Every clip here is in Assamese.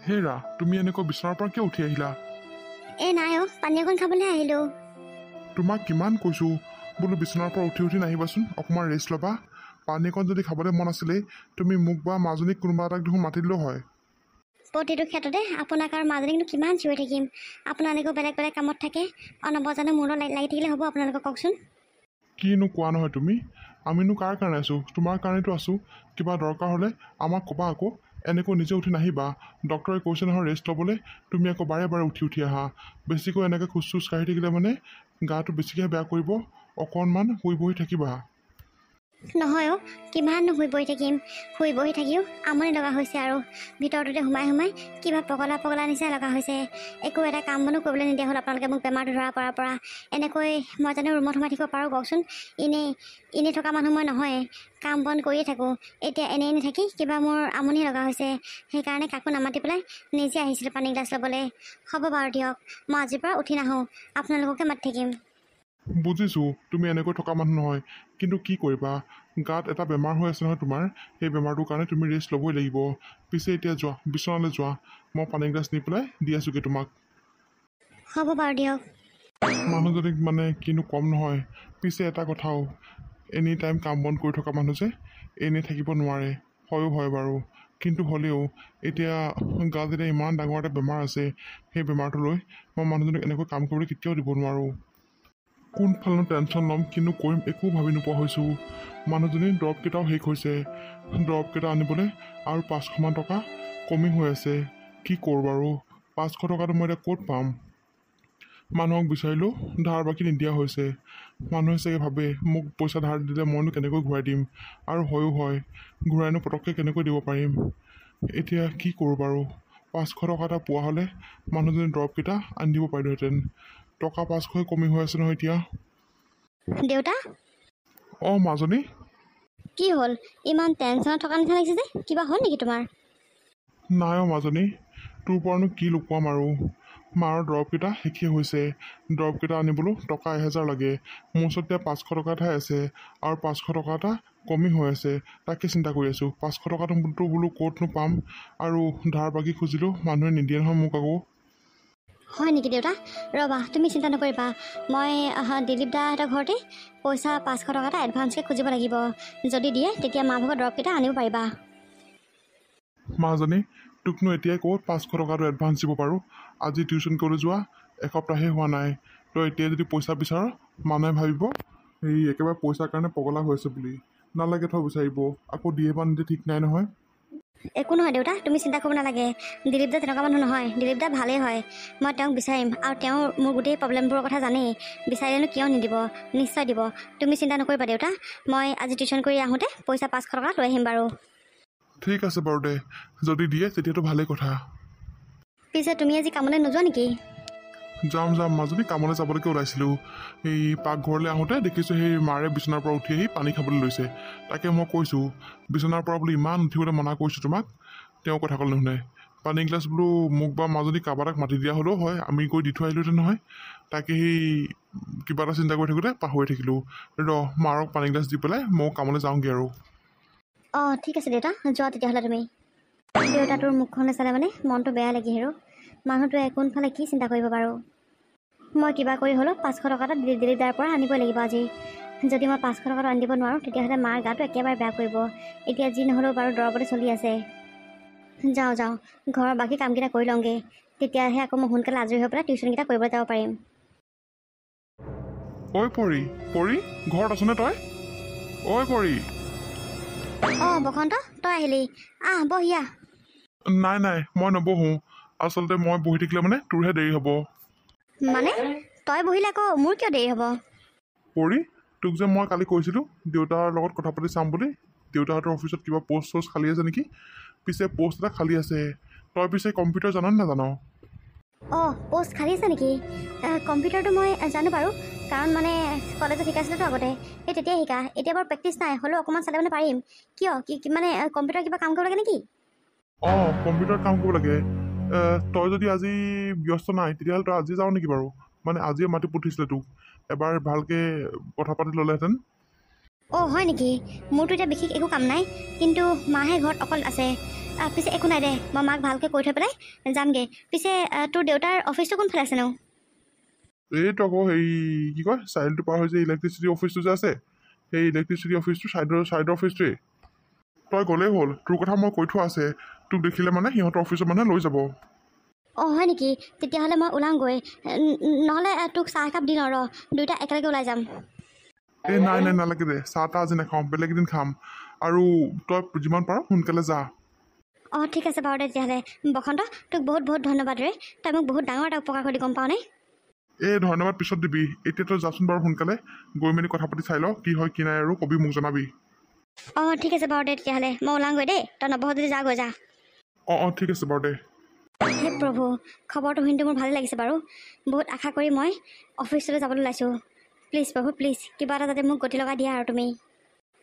হেৰা তুমি এনেকৈ বিচনাৰ পৰা কিয় উঠি আহিলা? নাই পানী অকণ খাবলৈ আহিলোঁ। তোমাক কিমান কৈছোঁ বোলো বিচনাৰ পৰা উঠি নাহিবাচোন, অকণমান ৰেষ্ট ল'বা। পানী অকণ যদি খাবলৈ মন আছিলেই তুমি মোক বা মাজনীক কোনোবা এটাক দেখোন মাতি দিলেও হয়। প্ৰতিটো ক্ষেত্ৰতে আপোনাক আৰু মাজনীকনো কিমান চিঞৰি থাকিম? আপোনালোকেও বেলেগ বেলেগ কামত থাকে, অনবজানে মোৰ লগত লাগি থাকিলে হ'ব? আপোনালোকক কওকচোন। কিনো কোৱা নহয় তুমি? আমিনো কাৰ কাৰণে আছোঁ? তোমাৰ কাৰণেতো আছোঁ। কিবা দৰকাৰ হ'লে আমাক ক'বা আকৌ। এনেকৈ নিজে উঠি নাহিবা। ডক্টৰে কৈছে নহয় ৰেষ্ট ল'বলৈ, তুমি আকৌ বাৰে বাৰে উঠি আহা। বেছিকৈ এনেকৈ খোজ চোজ কাঢ়ি থাকিলে মানে গাটো বেছিকৈ বেয়া কৰিব। অকণমান শুই বহি থাকিবা। নহয় কিমাননো শুই বহি থাকিম? শুই বহি থাকিও আমনি লগা হৈছে আৰু ভিতৰটোতে সোমাই সোমাই কিবা পগলা পগলা নিচিনা লগা হৈছে। একো এটা কাম বনো কৰিবলৈ নিদিয়া হ'ল আপোনালোকে মোক বেমাৰটো ধৰা পৰাৰ পৰা। এনেকৈ মই জানো ৰুমত সোমাই থাকিব পাৰোঁ কওকচোন? এনেই থকা মানুহ মই নহয়, কাম বন কৰিয়ে থাকোঁ। এতিয়া এনেই থাকি কিবা মোৰ আমনি লগা হৈছে, সেইকাৰণে কাকো নামাতি পেলাই নিজে আহিছিলোঁ পানী গিলাচ ল'বলৈ। হ'ব বাৰু দিয়ক, মই আজিৰ পৰা উঠি নাহোঁ, আপোনালোককে মাতি থাকিম। বুজিছোঁ তুমি এনেকৈ থকা মানুহ নহয়, কিন্তু কি কৰিবা, গাত এটা বেমাৰ হৈ আছে নহয় তোমাৰ। সেই বেমাৰটোৰ কাৰণে তুমি ৰেষ্ট ল'বই লাগিব। পিছে এতিয়া যোৱা, বিচনালৈ যোৱা, মই পানী গিলাচ নি পেলাই দি আছোঁগৈ তোমাক। হ'ব বাৰু দিয়ক। মানুহজনীক মানে কিনো কম নহয়। পিছে এটা কথাও, এনি টাইম কাম বন কৰি থকা মানুহ যে এনেই থাকিব নোৱাৰে। হয় বাৰু, কিন্তু হ'লেও এতিয়া গাত যেতিয়া ইমান ডাঙৰ এটা বেমাৰ আছে, সেই বেমাৰটো লৈ মই মানুহজনীক এনেকৈ কাম কৰিবলৈ কেতিয়াও দিব নোৱাৰোঁ। কোনফালেনো টেনশ্যন ল'ম, কিনো কৰিম একো ভাবি নোপোৱা হৈছোঁ। মানুহজনীৰ দৰৱকেইটাও শেষ হৈছে। দৰৱকেইটা আনিবলৈ আৰু 500মান টকা কমি হৈ আছে। কি কৰোঁ বাৰু? 500 টকাটো মই এতিয়া ক'ত পাম? মানুহক বিচাৰিলেও ধাৰ বাকী নিদিয়া হৈছে। মানুহে চাগে ভাবে মোক পইচা ধাৰ দিলে মইনো কেনেকৈ ঘূৰাই দিম, আৰু হয় ঘূৰাইনো পটককৈ কেনেকৈ দিব পাৰিম। এতিয়া কি কৰোঁ বাৰু? 500 টকা এটা পোৱা হ'লে মানুহজনীৰ দৰৱকেইটা আনি দিব পাৰিলোহেঁতেন। টকা 500 কমি হৈ আছে নহয় এতিয়া। দেউতা মাজনী কি হ'ল? ইমান টেনশ্যনত থকা নিচিনা লাগিছে যে, কিবা হ'ল নেকি তোমাৰ? নাই মাজনী, তোৰ পৰানো কি লুকুৱাম আৰু। মাৰ দৰৱকেইটা শেষেই হৈছে। দৰৱকেইটা আনিবলৈ টকা 1000 লাগে। মোৰ ওচৰত এতিয়া 500 টকা এটাই আছে, আৰু 500 টকা এটা কমি হৈ আছে। তাকে চিন্তা কৰি আছোঁ, 500 টকাটো বোলো ক'তনো পাম, আৰু ধাৰ বাকী খুজিলেও মানুহে নিদিয়ে নহয় মোক আকৌ। হয় নেকি দেউতা? ৰ'বা, তুমি চিন্তা নকৰিবা, মই দিলীপ দাহঁতৰ ঘৰতে পইচা 500 টকা এটা এডভান্সকৈ খুজিব লাগিব। যদি দিয়ে তেতিয়া মা ভাগৰ দৰৱকেইটা আনিব পাৰিবা। মাজনী, তোকনো এতিয়াই ক'ত 500 টকাটো এডভান্স দিব পাৰোঁ? আজি টিউশ্যন কৰিবলৈ যোৱা এসপ্তাহে হোৱা নাই। তই এতিয়াই যদি পইচা বিচাৰ, মানুহে ভাবিব এই একেবাৰে পইচাৰ কাৰণে পগলা হৈ আছে বুলি। নালাগে থ বিচাৰিব, আকৌ দিয়ে বা নিদিয়ে ঠিক নাই নহয়। একো নহয় দেউতা, তুমি চিন্তা কৰিব নালাগে। দিলীপ দা তেনেকুৱা মানুহ নহয়, দিলীপ দা ভালেই হয়। মই তেওঁক বিচাৰিম, আৰু তেওঁ মোৰ গোটেই প্ৰব্লেমবোৰৰ কথা জানেই। বিচাৰিলেনো কিয় নিদিব, নিশ্চয় দিব। তুমি চিন্তা নকৰিবা দেউতা, মই আজি টিউশ্যন কৰি আহোঁতে পইচা 500 টকা লৈ আহিম বাৰু। ঠিক আছে বাৰু দে, যদি দিয়ে তেতিয়াতো ভালেই কথা। পিছে তুমি আজি কামলৈ নোযোৱা নেকি? যাম মাজনী, কামলৈ যাবলৈকে ওলাইছিলোঁ। এই পাকঘৰলৈ আহোঁতে দেখিছোঁ সেই মাৰে বিচনাৰ পৰা উঠি আহি পানী খাবলৈ লৈছে। তাকে মই কৈছোঁ বিচনাৰ পৰা বোলো ইমান উঠিবলৈ মানা কৰিছোঁ তোমাক, তেওঁ কথা ক'লে নুশুনে। পানী গিলাচ বোলো মোক বা মাজনী কাৰোবাৰ এটাক মাতি দিয়া হ'লেও হয়, আমি গৈ দি থৈ আহিলোহেঁতেন নহয়। তাকে সেই কিবা এটা চিন্তা কৰি থাকোঁতে পাহৰি থাকিলোঁ। মাৰক পানী গিলাচ দি পেলাই ময়ো কামলৈ যাওঁগৈ আৰু। ঠিক আছে দেউতা, যোৱা তেতিয়াহ'লে তুমি। দেউতাটোৰ মুখখনলৈ চালে মানে মনটো বেয়া লাগি আৰু মানুহটোৱে কোনফালে কি চিন্তা কৰিব বাৰু। মই কিবা কৰি হ'লেও 500 টকা এটা দিলীপ দাৰ পৰা আনিবই লাগিব আজি। যদি মই 500 টকাটো আনি দিব নোৱাৰোঁ তেতিয়াহ'লে মাৰ গাটো একেবাৰে বেয়া কৰিব। এতিয়া যি নহ'লেও বাৰু দৰৱতে চলি আছে। যাওঁ ঘৰৰ বাকী কামকেইটা কৰি লওঁগৈ, তেতিয়াহে আকৌ মই সোনকালে আজৰি হৈ পেলাই টিউশ্যনকেইটা কৰিবলৈ যাব পাৰিম। ঐ পৰি ঘৰত আছনে তই? ঐ পৰি। বসন্ত, তই আহিলি, বহি আহ। নাই মই নবহোঁ। আচলতে মই বহি থাকিলে মানে তোৰহে দেৰি হ'ব। মানে তই বহিলে আকৌ মোৰ কিয় দেৰি হ'ব? পৰি, তোক যে মই কালি কৈছিলোঁ দেউতাৰ লগত কথা পাতি চাম বুলি। দেউতাহঁতৰ অফিচত কিবা পষ্ট খালী আছে নেকি? পিছে পষ্ট এটা খালী আছে। তই পিছে কম্পিউটাৰ জান নে নাজান? পষ্ট খালী আছে নেকি? কম্পিউটাৰটো মই জানো বাৰু, কাৰণ মানে কলেজত শিকাইছিলোতো আগতে, সেই তেতিয়াই শিকা। এতিয়া বাৰু প্ৰেক্টিচ নাই, হ'লেও অকণমান চালে মানে পাৰিম। কিয় মানে কম্পিউটাৰ কিবা কাম কৰিব লাগে নেকি? কম্পিউটাৰত কাম কৰিব লাগে। তই যদি আজি ব্যস্ত নাই তেতিয়াহ'লে তই আজি যাওঁ নেকি বাৰু? মানে আজিয়ে মাতি পঠিছিলে তোক, এবাৰ ভালকৈ কথা পাতি ল'লেহেঁতেন। হয় নেকি? মোৰতো এতিয়া বিশেষ একো কাম নাই, কিন্তু মাহে ঘৰত অকল আছে। পিছে একো নাই দে, মই মাক ভালকৈ কৈ থৈ পেলাই যামগৈ। পিছে তোৰ দেউতাৰ অফিচটো কোনফালে আছেনো? এইটো আকৌ হেৰি কি কয় চাইলটো পাৰ হৈ যে ইলেক্ট্ৰিচিটি অফিচটো যে আছে, সেই ইলেক্ট্ৰিচিটি অফিচটো চাইডৰ অফিচটোৱেই। তই গ'লেই হ'ল, তোৰ কথা মই কৈ থোৱা আছে। তোক দেখিলে মানে সিহঁতৰ অফিচৰ মানে লৈ যাব। অঁ হয় নেকি? তেতিয়াহ'লে মই ওলাওঁগৈ। নহ'লে তোক চাহ একাপ দি লওঁ ৰ, দুয়োটা একেলগে ওলাই যাম। এই নাই নালাগে দে, চাহ তাহ আজি নাখাওঁ, বেলেগ এদিন খাম। আৰু তই যিমান পাৰ সোনকালে যা। অঁ ঠিক আছে বাৰু দে তেতিয়াহ'লে। বসন্ত, তোক বহুত বহুত ধন্যবাদ ৰে, তই মোক বহুত ডাঙৰ এটা উপকাৰ কৰি গম পাৱনে? এই ধন্যবাদ পিছত দিবি, এতিয়া তই যাচোন বাৰু সোনকালে, গৈ মেলি কথা পাতি চাই ল কি হয় কি নাই আৰু কবি, মোক জনাবি। অঁ ঠিক আছে বাৰু দে তেতিয়াহ'লে, মই ওলাওঁগৈ দেই, তই নবহ যদি যাগৈ যা। অঁ ঠিক আছে বাৰু দে। হে প্ৰভু, খবৰটো শুনিতো মোৰ ভালেই লাগিছে বাৰু। বহুত আশা কৰি মই অফিচলৈ যাবলৈ ওলাইছোঁ। প্লিজ প্ৰভু প্লিজ, কিবা এটা যাতে মোক গতি লগাই দিয়া আৰু তুমি।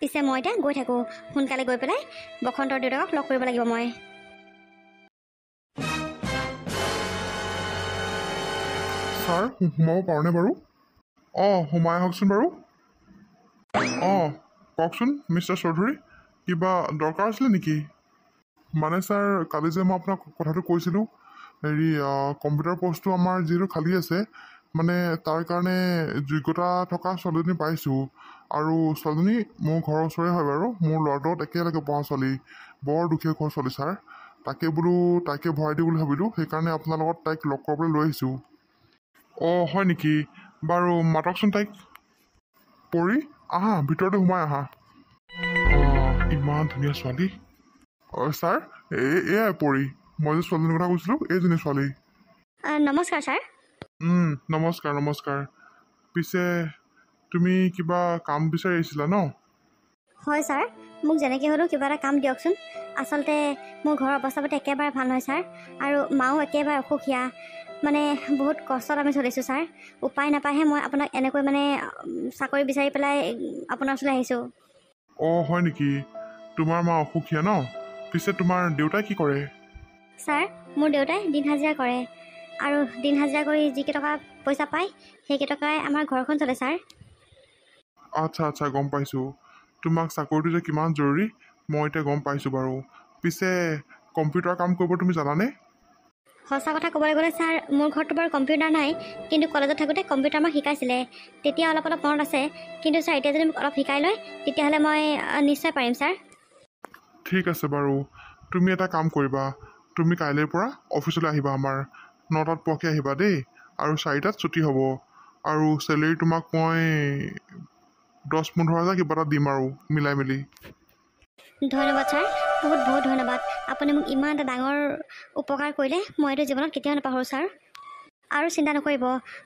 পিছে মই এতিয়া গৈ থাকোঁ, সোনকালে গৈ পেলাই বসন্তৰ দেউতাকক লগ কৰিব লাগিব মই। ছাৰ সোমাব পাৰোঁনে বাৰু? অঁ সোমাই আহকচোন বাৰু। অঁ কওকচোন মিষ্টাৰ চৌধুৰী, কিবা দৰকাৰ আছিলে নেকি? মানে ছাৰ কালি যে মই আপোনাক কথাটো কৈছিলোঁ, হেৰি কম্পিউটাৰ পষ্টটো আমাৰ যিহেতু খালী আছে, মানে তাৰ কাৰণে যোগ্যতা থকা ছোৱালীজনী পাইছোঁ। আৰু ছোৱালীজনী মোৰ ঘৰৰ ওচৰৰে হয় বাৰু, মোৰ ল'ৰাটোত একেলগে পঢ়া ছোৱালী, বৰ দুখীয়া ঘৰৰ ছোৱালী ছাৰ। তাকে বোলো তাইকে ভৰাই দিওঁ বুলি ভাবিলোঁ, সেইকাৰণে আপোনাৰ লগত তাইক লগ কৰিবলৈ লৈ আহিছোঁ। অঁ হয় নেকি? বাৰু মাতকচোন তাইক। পৰি আহা, ভিতৰতে সোমাই আহা। অঁ ইমান ধুনীয়া ছোৱালী। অঁ ছাৰ এয়াই পৰি, মই যে ছোৱালীজনীৰ কথা কৈছিলোঁ, এইজনী ছোৱালী। নমস্কাৰ ছাৰ। নমস্কাৰ নমস্কাৰ। পিছে তুমি কিবা কাম বিচাৰি আহিছিলা ন? হয় ছাৰ, মোক যেনেকৈ হ'লেও কিবা এটা কাম দিয়কচোন। আচলতে মোৰ ঘৰৰ অৱস্থা পাতি একেবাৰে ভাল নহয় ছাৰ, আৰু মাও একেবাৰে অসুখীয়া। মানে বহুত কষ্টত আমি চলিছোঁ ছাৰ। উপায় নাপায়হে মই আপোনাক এনেকৈ মানে চাকৰি বিচাৰি পেলাই আপোনাৰ ওচৰলৈ আহিছোঁ। অঁ হয় নেকি? তোমাৰ মা অসুখীয়া ন? পিছে তোমাৰ দেউতাই কি কৰে? ছাৰ মোৰ দেউতাই দিন হাজিৰা কৰে, আৰু দিন হাজিৰা কৰি যিকেইটকা পইচা পায় সেইকেইটকাই আমাৰ ঘৰখন চলে ছাৰ। আচ্ছা গম পাইছোঁ। তোমাক চাকৰিটো যে কিমান জৰুৰী মই এতিয়া গম পাইছোঁ বাৰু। পিছে কম্পিউটাৰ কাম কৰিব তুমি জানানে? সঁচা কথা ক'বলৈ গ'লে ছাৰ, মোৰ ঘৰততো বাৰু কম্পিউটাৰ নাই, কিন্তু কলেজত থাকোঁতে কম্পিউটাৰ আমাক শিকাইছিলে, তেতিয়া অলপ মনত আছে। কিন্তু ছাৰ এতিয়া যদি মোক অলপ শিকাই লয় তেতিয়াহ'লে মই নিশ্চয় পাৰিম ছাৰ। ঠিক আছে বাৰু, তুমি এটা কাম কৰিবা, তুমি কাইলৈৰ পৰা অফিচলৈ আহিবা আমাৰ, 9টাত পোৱাকৈ আহিবা দেই, আৰু 4টাত ছুটি হ'ব। আৰু চেলেৰি তোমাক মই 10-15 হাজাৰ কিবা এটা দিম আৰু মিলাই মেলি। ধন্যবাদ ছাৰ, বহুত বহুত ধন্যবাদ। আপুনি মোক ইমান এটা ডাঙৰ উপকাৰ কৰিলে, মই এইটো জীৱনত কেতিয়াও নাপাহৰোঁ ছাৰ। আৰু চিন্তা নকৰিব,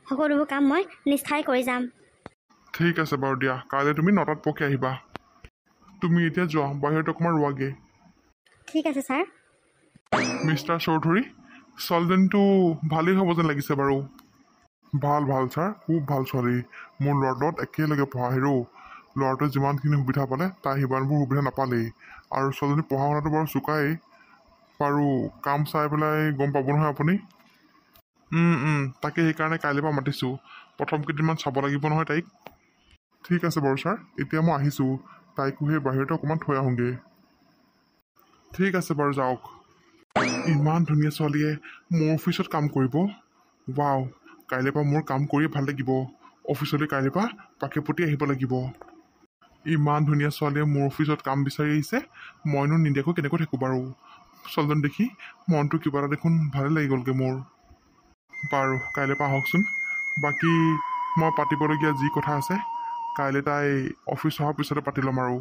সকলোবোৰ কাম মই নিষ্ঠাৰে কৰি যাম। ঠিক আছে বাৰু দিয়া, কাইলৈ তুমি 9টাত পোৱাকৈ আহিবা। তুমি এতিয়া যোৱা, বাহিৰত অকণমান ৰোৱাগৈ। ঠিক আছে ছাৰ। মিষ্টাৰ চৌধুৰী, ছোৱালীজনীটো ভালেই হ'ব যেন লাগিছে বাৰু। ভাল ছাৰ, খুব ভাল ছোৱালী। মোৰ ল'ৰাটোত একেলগে পঢ়া হেৰো। ল'ৰাটোৱে যিমানখিনি সুবিধা পালে তাই সিমানবোৰ সুবিধা নাপালেই। আৰু ছোৱালীজনী পঢ়া শুনাটো বাৰু চোকাই, বাৰু কাম চাই পেলাই গম পাব নহয় আপুনি। তাকে সেইকাৰণে কাইলৈ পৰা মাতিছোঁ, প্ৰথম কেইদিনমান চাব লাগিব নহয় তাইক। ঠিক আছে বাৰু ছাৰ, এতিয়া মই আহিছোঁ, তাইকো সেই বাহিৰতে অকণমান থৈ আহোঁগৈ। ঠিক আছে বাৰু যাওক। ইমান ধুনীয়া ছোৱালীয়ে মোৰ অফিচত কাম কৰিব। ৱাও, কাইলৈ পৰা মোৰ কাম কৰিয়ে ভাল লাগিব। অফিচলৈ কাইলৈ পৰা পাকে পতি আহিব লাগিব। ইমান ধুনীয়া ছোৱালীয়ে মোৰ অফিচত কাম বিচাৰি আহিছে, মইনো নিদিয়াকৈ কেনেকৈ থাকোঁ বাৰু। ছোৱালীজন দেখি মনটো কিবা এটা দেখোন ভালে লাগি গ'লগৈ মোৰ। বাৰু কাইলৈ পৰা আহকচোন, বাকী মই পাতিবলগীয়া যি কথা আছে কাইলৈ তাই অফিচ অহাৰ পিছতে পাতি ল'ম আৰু।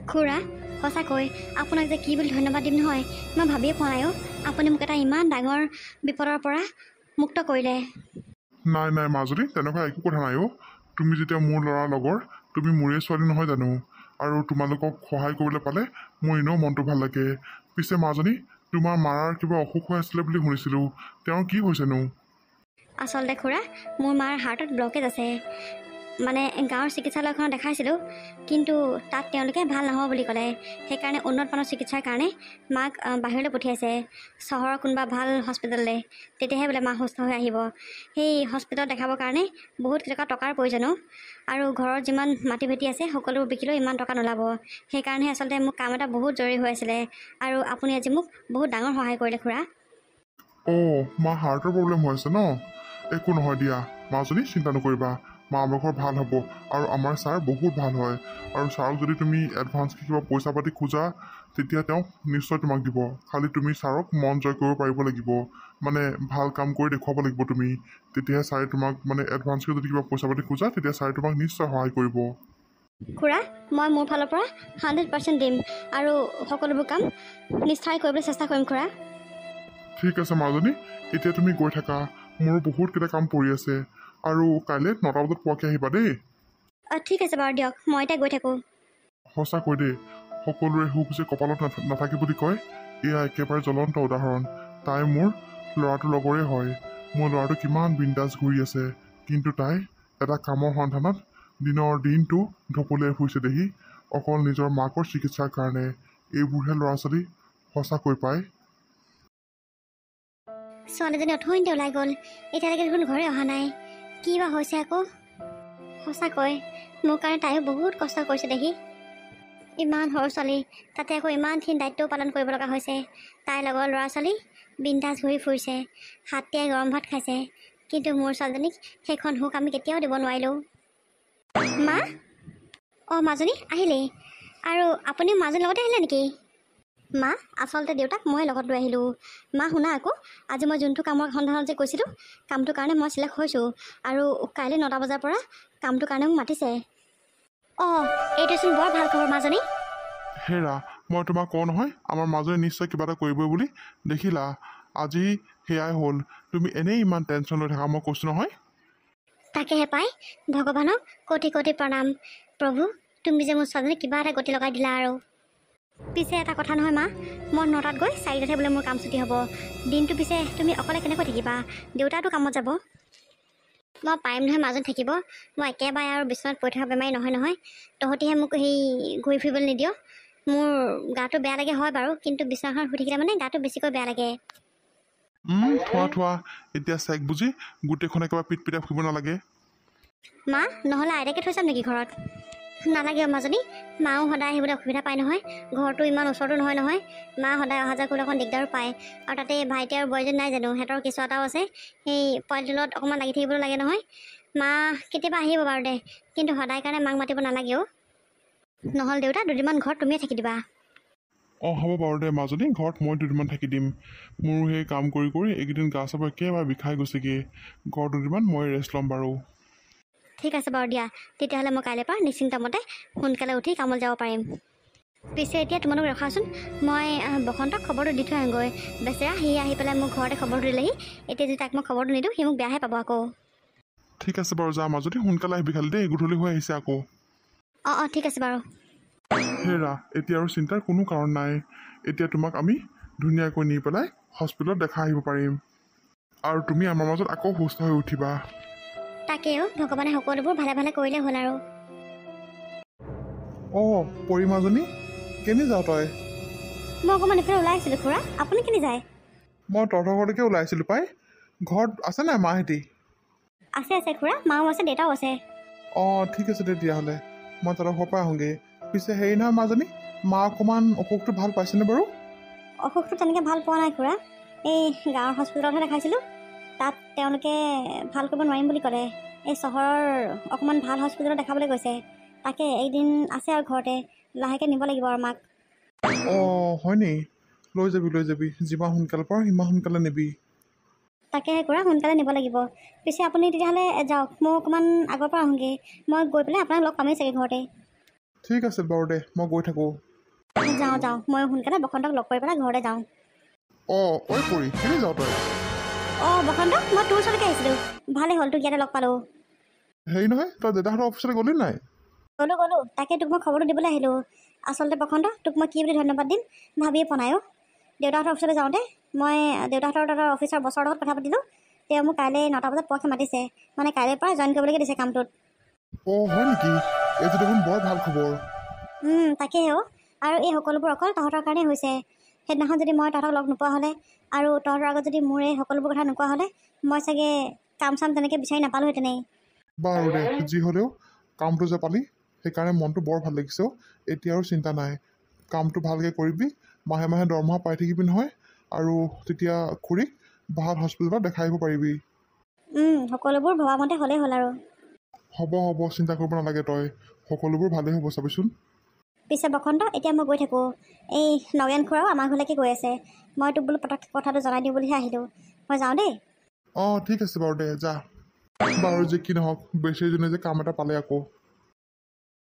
খুৰা, সঁচাকৈ আপোনাক যে কি বুলি ধন্যবাদ দিম নহয়, মই ভাবিয়ে পোৱা নাই। আপুনি মোক এটা ইমান ডাঙৰ বিপদৰ পৰা মুক্ত কৰিলে। নাই মাজনী, তেনেকুৱা একো কথা নাই অ'। তুমি যেতিয়া মোৰ ল'ৰাৰ লগৰ, তুমি মোৰে ছোৱালী নহয় জানো? আৰু তোমালোকক সহায় কৰিবলৈ পালে মোৰ এনেও মনটো ভাল লাগে। পিছে মাজনী, তোমাৰ মাৰ কিবা অসুখ হৈ আছিলে বুলি শুনিছিলোঁ, তেওঁৰ কি হৈছেনো? আচলতে খুৰা, মোৰ মাৰ হাৰ্টত ব্লকেজ আছে। মানে গাঁৱৰ চিকিৎসালয়খনত দেখাইছিলোঁ, কিন্তু তাত তেওঁলোকে ভাল নহ'ব বুলি ক'লে। সেইকাৰণে উন্নতমানৰ চিকিৎসাৰ কাৰণে মাক বাহিৰলৈ পঠিয়াইছে, চহৰৰ কোনোবা ভাল হস্পিটেললৈ। তেতিয়াহে বোলে মা সুস্থ হৈ আহিব। সেই হস্পিটেলত দেখাবৰ কাৰণে বহুত টকাৰ প্ৰয়োজনো, আৰু ঘৰত যিমান মাটি ভেটি আছে সকলোবোৰ বিকিলেও ইমান টকা নোলাব। সেইকাৰণে আচলতে মোক কাম এটা বহুত জৰুৰী হৈ আছিলে, আৰু আপুনি আজি মোক বহুত ডাঙৰ সহায় কৰিলে খুৰা। মা হাৰ্টৰ প্ৰব্লেম হৈ আছে ন? একো নহয় দিয়া মাজনী, চিন্তা নকৰিবা। মা আমাৰ ঘৰ ভাল হ'ব, আৰু আমাৰ ছাৰ বহুত ভাল হয়। আৰু ছাৰক যদি তুমি এডভান্সকৈ কিবা পইচা পাতি খোজা তেতিয়া তেওঁ নিশ্চয় তোমাক দিব। খালি তুমি ছাৰক মন জয় কৰিব পাৰিব লাগিব, মানে ভাল কাম কৰি দেখুৱাব লাগিব তুমি। তেতিয়াহে ছাৰে তোমাক মানে এডভান্সকৈ যদি কিবা পইচা পাতি খোজা তেতিয়া ছাৰে তোমাক নিশ্চয় সহায় কৰিব। খুৰা, মই মোৰ ফালৰ পৰা 100% দিম, আৰু সকলোবোৰ কাম নিষ্ঠাৰে কৰিবলৈ চেষ্টা কৰিম খুৰা। ঠিক আছে মাজনী, এতিয়া তুমি গৈ থাকা। মোৰো বহুতকেইটা কাম পৰি আছে, আৰু কাইলৈ 9টা বজাত পোৱাকৈ আহিবা দেই। ঠিক আছে বাৰু দিয়ক, মই এতিয়া গৈ থাকোঁ। সঁচাকৈ দেই, সকলোৰে সুখ যে কপালত নাথাকে বুলি কয়, এয়া একেবাৰে জ্বলন্ত উদাহৰণ। তাই মোৰ ল'ৰাটোৰ লগৰে হয়। মোৰ ল'ৰাটো কিমান বিন্দাছ ঘূৰি আছে, কিন্তু তাই এটা কামৰ সন্ধানত দিনৰ দিনটো ঢপলিয়াই ফুৰিছে দেখি, অকল নিজৰ মাকৰ চিকিৎসাৰ কাৰণে। এইবোৰহে ল'ৰা ছোৱালী সঁচাকৈ পায়। ছোৱালীজনী অথনিতে ওলাই গ'ল, এতিয়ালৈকে দেখোন ঘৰে অহা নাই। কি বা হৈছে আকৌ? সঁচাকৈ মোৰ কাৰণে তাইও বহুত কষ্ট কৰিছে দেখি। ইমান সৰু ছোৱালী, তাতে আকৌ ইমানখিনি দায়িত্বও পালন কৰিব লগা হৈছে। তাইৰ লগৰ ল'ৰা ছোৱালী বিন্দাছ ঘূৰি ফুৰিছে, হাত তিয়াই গৰম ভাত খাইছে, কিন্তু মোৰ ছোৱালীজনীক সেইখন সুখ আমি কেতিয়াও দিব নোৱাৰিলোঁ। মা, মাজনী আহিলেই। আৰু আপুনিও মাজনীৰ লগতে আহিলে নেকি? মা, আচলতে দেউতাক মই লগত লৈ আহিলোঁ। মা শুনা আকৌ, আজি মই যোনটো কামৰ সন্ধানত যে কৈছিলোঁ, কামটোৰ কাৰণে মই চিলেক্ট হৈছোঁ, আৰু কাইলৈ 9টা বজাৰ পৰা কামটোৰ কাৰণে মোক মাতিছে। এইটোচোন বৰ ভাল খবৰ মাজনী। হেৰা, মই তোমাক কওঁ নহয়, আমাৰ মাজনী নিশ্চয় কিবা এটা কৰিবই বুলি। দেখিলা, আজি সেয়াই হ'ল। তুমি এনেই ইমান টেনশ্যন লৈ থাকা, মই কৈছোঁ নহয়। তাকেহে পাই, ভগৱানক কোটি কোটি প্ৰণাম। প্ৰভু, তুমি যে মোৰ ছোৱালীজনীক কিবা এটা গতি লগাই দিলা। আৰু পিছে এটা কথা নহয় মা, মই 9টাত গৈ 4টাতহে বোলে মোৰ কাম ছুটি হ'ব। দিনটো পিছে তুমি অকলে কেনেকৈ থাকিবা? দেউতাটো কামত যাব। মই পাৰিম নহয় মাজত থাকিব। মই একেবাৰে আৰু বিচনাত পৰি থকা বেমাৰী নহয়। তহঁতিহে মোক ঘূৰি ফুৰিবলৈ নিদিয়। মোৰ গাটো বেয়া লাগে হয় বাৰু, কিন্তু বিচনাখন শুই থাকিলে মানে গাটো বেছিকৈ বেয়া লাগে। থোৱা এতিয়া চেক বুজি গোটেইখন একেবাৰে পিটপিটাই ফুৰিব নালাগে। মা, নহ'লে আইতাকে থৈ যাম নেকি ঘৰত? নালাগে মাজনী, মাও সদায় আহিবলৈ অসুবিধা পায় নহয়। ঘৰটো ইমান ওচৰতো নহয়। মা সদায় অহা যোৱা কৰিবলৈ অকণ দিগদাৰো পায়। আৰু তাতে ভাইটি আৰু বোৱাৰীজনী নাই জানো, সিহঁতৰ কিছু এটাও আছে। সেই পোৱালিটোৰ লগত অকণমান লাগি থাকিবলৈ লাগে নহয়। মা কেতিয়াবা আহিব বাৰু দে, কিন্তু সদায় কাৰণে মাক মাতিব নালাগেও। নহ'লে দেউতা, দুদিনমান ঘৰত তুমিয়ে থাকি দিবা। হ'ব বাৰু দে মাজনী, ঘৰত মই দুদিনমান থাকি দিম। মোৰো সেই কাম কৰি এইকেইদিন গা চাব একেবাৰে বিষাই গৈছেগৈ। ঘৰত দুদিনমান মই ৰেষ্ট ল'ম বাৰু। ঠিক আছে বাৰু দিয়া, তেতিয়াহ'লে মই কাইলৈৰ পৰা নিশ্চিন্তমতে সোনকালে উঠি কামত যাব পাৰিম। পিছে এতিয়া তোমালোক ৰখাচোন, মই বসন্তক খবৰটো দি থৈ আহোঁগৈ। বেচেৰা, সি আহি পেলাই মোক ঘৰতে খবৰটো দিলেহি। এতিয়া যদি তাক মই খবৰটো নিদিওঁ, সি মোক বেয়াহে পাব আকৌ। ঠিক আছে বাৰু, যা মাজনী, সোনকালে আহিবি খালি দেই, গধূলি হৈ আহিছে আকৌ। ঠিক আছে বাৰু। হেৰা, এতিয়া আৰু চিন্তাৰ কোনো কাৰণ নাই। এতিয়া তোমাক আমি ধুনীয়াকৈ নি পেলাই হস্পিটেলত দেখাই আহিব পাৰিম, আৰু তুমি আমাৰ মাজত আকৌ সুস্থ হৈ উঠিবা। তাকেও, ভগৱানে সকলোবোৰ ভালে ভালে কৰিলে হ'ল আৰু। পৰি মাজনী, কেনি যাওঁ তই? মই অকণমান ইফালে ওলাই আহিছিলোঁ খুৰা, আপুনি কেনি যায়? মই তহঁতৰ ঘৰলৈকে ওলাইছিলোঁ পাই। ঘৰত আছে নাই মাহেঁতি? আছে খুৰা, মাও আছে দেউতাও আছে। ঠিক আছে তেতিয়াহ'লে, মই তহঁতৰ ঘৰৰ পৰা আহোঁগৈ। পিছে হেৰি নহয় মাজনী, মা অকণমান অসুখটো ভাল পাইছেনে বাৰু? অসুখটো তেনেকৈ ভাল পোৱা নাই খুৰা। এই গাঁৱৰ হস্পিটেলতহে দেখাইছিলোঁ, তাত তেওঁলোকে ভাল কৰিব নোৱাৰিম বুলি ক'লে। এই চহৰৰ অকণমান ভাল হস্পিটেলত দেখাবলৈ গৈছে। তাকে এইদিন আছে আৰু ঘৰতে, লাহেকৈ নিব লাগিব আৰু মাক। হয় নি? লৈ যাবি, যিমান সোনকালে পাৰ সিমান সোনকালে নিবি। তাকেহে খুৰা, সোনকালে নিব লাগিব। পিছে আপুনি তেতিয়াহ'লে যাওক, মই অকণমান আগৰ পৰা আহোঁগৈ। মই গৈ পেলাই আপোনাক লগ পামেই চাগে ঘৰতে। ঠিক আছে বাৰু দে, মই গৈ থাকোঁ। যাওঁ, মই সোনকালে বসন্তক লগ কৰি পেলাই ঘৰতে যাওঁ। পৰি কেনি যাওঁ তই? বসন্ত, মই তোৰ ওচৰলৈকে আহিছিলোঁ। ভালেই হ'ল তোক ইয়াতে লগ পালোঁ। হেৰি নহয়, তই দেউতাহঁতৰ অফিচলৈ গ'লি নাই? গ'লোঁ, তাকে তোক মই খবৰটো দিবলৈ আহিলোঁ। আচলতে বসন্ত, তোক মই কি বুলি ধন্যবাদ দিম ভাবিয়ে পোৱা নাই। দেউতাহঁতৰ অফিচলৈ যাওঁতে মই দেউতাহঁতৰ অফিচৰ বছৰৰ লগত কথা পাতিলোঁ। তেওঁ মোক কাইলৈ 9টা বজাত পোৱাকৈ মাতিছে, মানে কাইলৈৰ পৰা জইন কৰিবলৈকে দিছে কামটোত। অঁ হয় নেকি? এইটো দেখোন বৰ ভাল খবৰ। তাকেহে আৰু এই সকলোবোৰ অকল তহঁতৰ কাৰণেই হৈছে। সেইদিনাখন যদি মই তহঁতক লগ নোপোৱা হ'লে আৰু তহঁতৰ আগত যদি মোৰ এই সকলোবোৰ কথা নোকোৱা হ'লে মই চাগে কাম চাম তেনেকৈ বিচাৰি নাপালোহেঁতেনেই। বাৰু দে, যি হ'লেও কামটো যে পালি সেইকাৰণে মনটো বৰ ভাল লাগিছে। এতিয়া আৰু চিন্তা নাই, কামটো ভালকৈ কৰিবি, মাহে মাহে দৰমহা পাই থাকিবি নহয়, আৰু তেতিয়া খুৰীক ভাল হস্পিটেলত দেখাই আহিব পাৰিবি। সকলোবোৰ ভবামতে হ'লেই হ'ল আৰু। হ'ব হ'ব, চিন্তা কৰিব নালাগে তই, সকলোবোৰ ভালেই হ'ব চাবিচোন। পিছে বসন্ত, এতিয়া মই গৈ থাকোঁ। এই নগেন খুৰাও আমাৰ ঘৰলৈকে গৈ আছে। মই তোক বোলো পটক কথাটো জনাই দিওঁ বুলিহে আহিলোঁ। মই যাওঁ দেই। অঁ ঠিক আছে বাৰু দে, যা। বাৰু যে কি নহওক, বেচেৰীজনীয়ে যে কাম এটা পালে আকৌ।